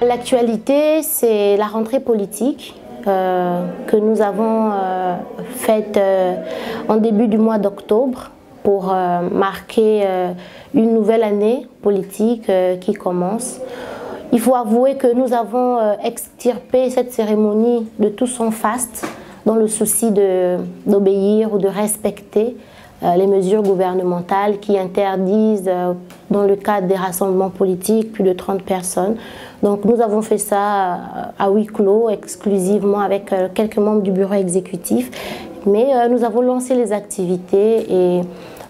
L'actualité, c'est la rentrée politique que nous avons faite en début du mois d'octobre pour marquer une nouvelle année politique qui commence. Il faut avouer que nous avons extirpé cette cérémonie de tout son faste dans le souci d'obéir ou de respecter les mesures gouvernementales qui interdisent, dans le cadre des rassemblements politiques, plus de 30 personnes. Donc nous avons fait ça à huis clos, exclusivement avec quelques membres du bureau exécutif. Mais nous avons lancé les activités et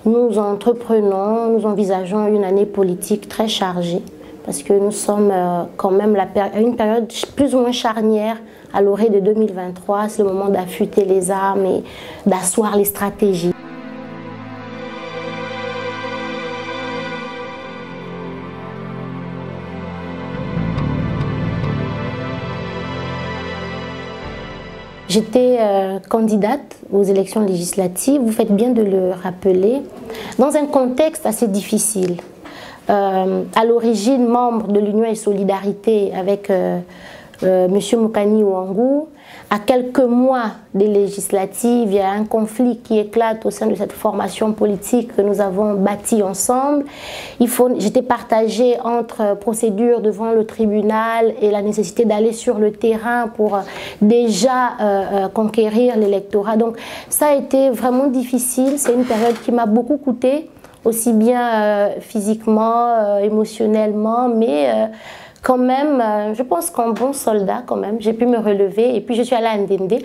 nous entreprenons, nous envisageons une année politique très chargée parce que nous sommes quand même à une période plus ou moins charnière à l'orée de 2023. C'est le moment d'affûter les armes et d'asseoir les stratégies. J'étais candidate aux élections législatives, vous faites bien de le rappeler, dans un contexte assez difficile. À l'origine, membre de l'Union et Solidarité avec M. Mokani Ouangou, à quelques mois des législatives, il y a un conflit qui éclate au sein de cette formation politique que nous avons bâtie ensemble. J'étais partagée entre procédure devant le tribunal et la nécessité d'aller sur le terrain pour déjà conquérir l'électorat. Donc ça a été vraiment difficile, c'est une période qui m'a beaucoup coûté, aussi bien physiquement, émotionnellement, mais quand même, je pense qu'en bon soldat, quand même, j'ai pu me relever et puis je suis allée à Ndende.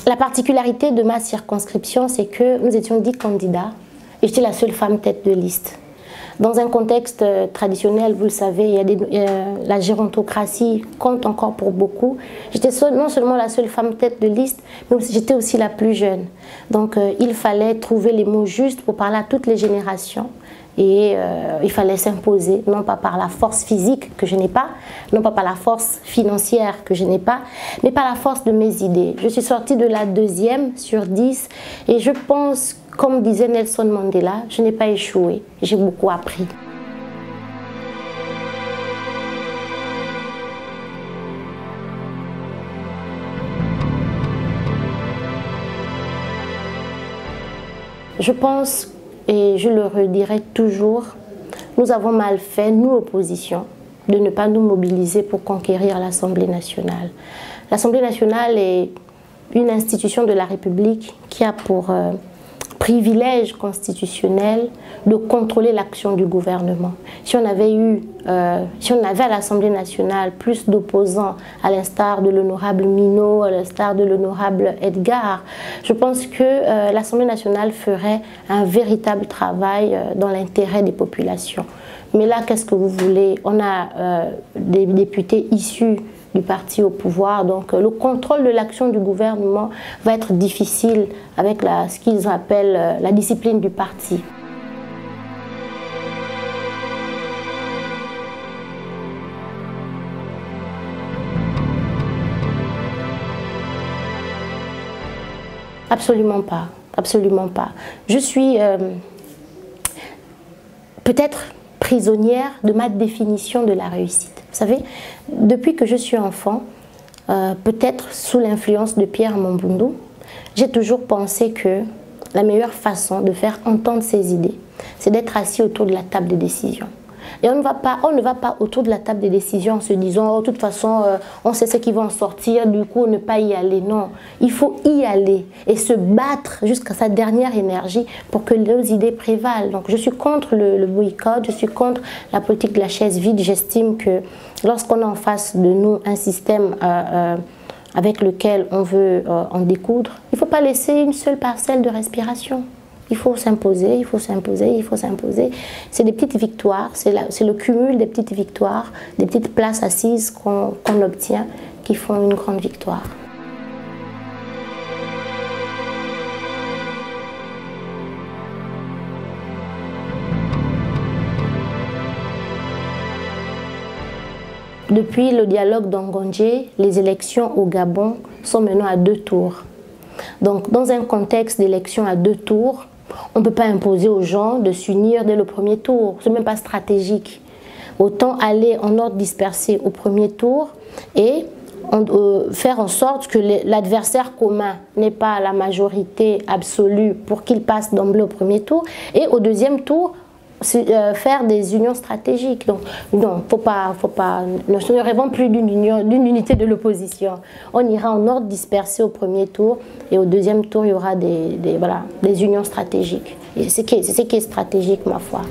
La particularité de ma circonscription, c'est que nous étions 10 candidats et j'étais la seule femme tête de liste. Dans un contexte traditionnel, vous le savez, la gérontocratie compte encore pour beaucoup. J'étais non seulement la seule femme tête de liste, mais j'étais aussi la plus jeune. Donc il fallait trouver les mots justes pour parler à toutes les générations. Et il fallait s'imposer, non pas par la force physique que je n'ai pas, non pas par la force financière que je n'ai pas, mais par la force de mes idées. Je suis sortie de la 2e sur 10 et je pense, comme disait Nelson Mandela, je n'ai pas échoué, j'ai beaucoup appris. Je pense, et je le redirai toujours, nous avons mal fait, nous, opposition, de ne pas nous mobiliser pour conquérir l'Assemblée nationale. L'Assemblée nationale est une institution de la République qui a pour privilège constitutionnel de contrôler l'action du gouvernement. Si on avait à l'Assemblée nationale plus d'opposants, à l'instar de l'honorable Minot, à l'instar de l'honorable Edgar, je pense que l'Assemblée nationale ferait un véritable travail dans l'intérêt des populations. Mais là, qu'est-ce que vous voulez? On a des députés issus du parti au pouvoir, donc le contrôle de l'action du gouvernement va être difficile avec ce qu'ils appellent la discipline du parti. Absolument pas, absolument pas. Je suis peut-être prisonnière de ma définition de la réussite. Vous savez, depuis que je suis enfant, peut-être sous l'influence de Pierre Mombundu, j'ai toujours pensé que la meilleure façon de faire entendre ses idées, c'est d'être assis autour de la table des décisions. Et on ne va pas autour de la table des décisions en se disant oh, de toute façon, on sait ce qui va en sortir, du coup, ne pas y aller. Non, il faut y aller et se battre jusqu'à sa dernière énergie pour que nos idées prévalent. Donc, je suis contre le boycott, je suis contre la politique de la chaise vide. J'estime que lorsqu'on a en face de nous un système avec lequel on veut en découdre, il ne faut pas laisser une seule parcelle de respiration. Il faut s'imposer, il faut s'imposer, il faut s'imposer. C'est des petites victoires, c'est le cumul des petites victoires, des petites places assises qu'on obtient qui font une grande victoire. Depuis le dialogue d'Angondjé, les élections au Gabon sont maintenant à 2 tours. Donc, dans un contexte d'élections à 2 tours, on ne peut pas imposer aux gens de s'unir dès le premier tour. Ce n'est même pas stratégique. autant aller en ordre dispersé au premier tour et faire en sorte que l'adversaire commun n'ait pas la majorité absolue pour qu'il passe d'emblée au premier tour, et au deuxième tour, faire des unions stratégiques. Donc, non, nous ne rêvons plus d'une unité de l'opposition. On ira en ordre dispersé au premier tour, et au deuxième tour, il y aura des unions stratégiques. C'est ce qui est stratégique, ma foi.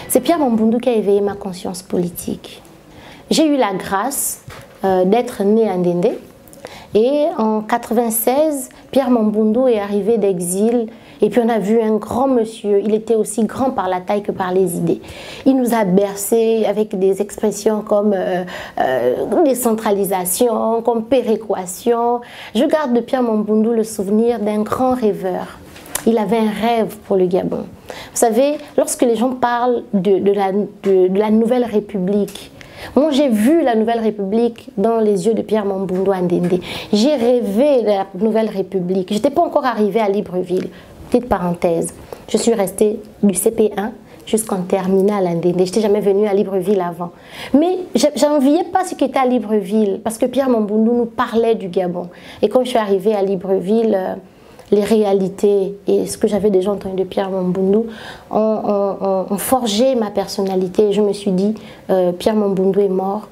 C'est Pierre Mamboundou qui a éveillé ma conscience politique. J'ai eu la grâce d'être née à Ndendé, et en 1996, Pierre Mamboundou est arrivé d'exil, et puis on a vu un grand monsieur. Il était aussi grand par la taille que par les idées. Il nous a bercés avec des expressions comme décentralisation, comme péréquation. Je garde de Pierre Mamboundou le souvenir d'un grand rêveur. Il avait un rêve pour le Gabon. Vous savez, lorsque les gens parlent de la Nouvelle République, moi j'ai vu la Nouvelle République dans les yeux de Pierre Mamboundou à Ndendé. J'ai rêvé de la Nouvelle République. Je n'étais pas encore arrivée à Libreville. Petite parenthèse, je suis restée du CP1 jusqu'en terminale à Ndendé. Je n'étais jamais venue à Libreville avant. Mais je n'enviais pas ce qui était à Libreville, parce que Pierre Mamboundou nous parlait du Gabon. Et quand je suis arrivée à Libreville, les réalités et ce que j'avais déjà entendu de Pierre Mamboundou ont forgé ma personnalité. Je me suis dit, Pierre Mamboundou est mort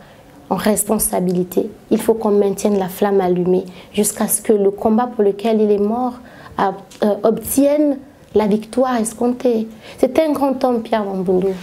en responsabilité. Il faut qu'on maintienne la flamme allumée jusqu'à ce que le combat pour lequel il est mort obtienne la victoire escomptée. C'était un grand homme, Pierre Mamboundou.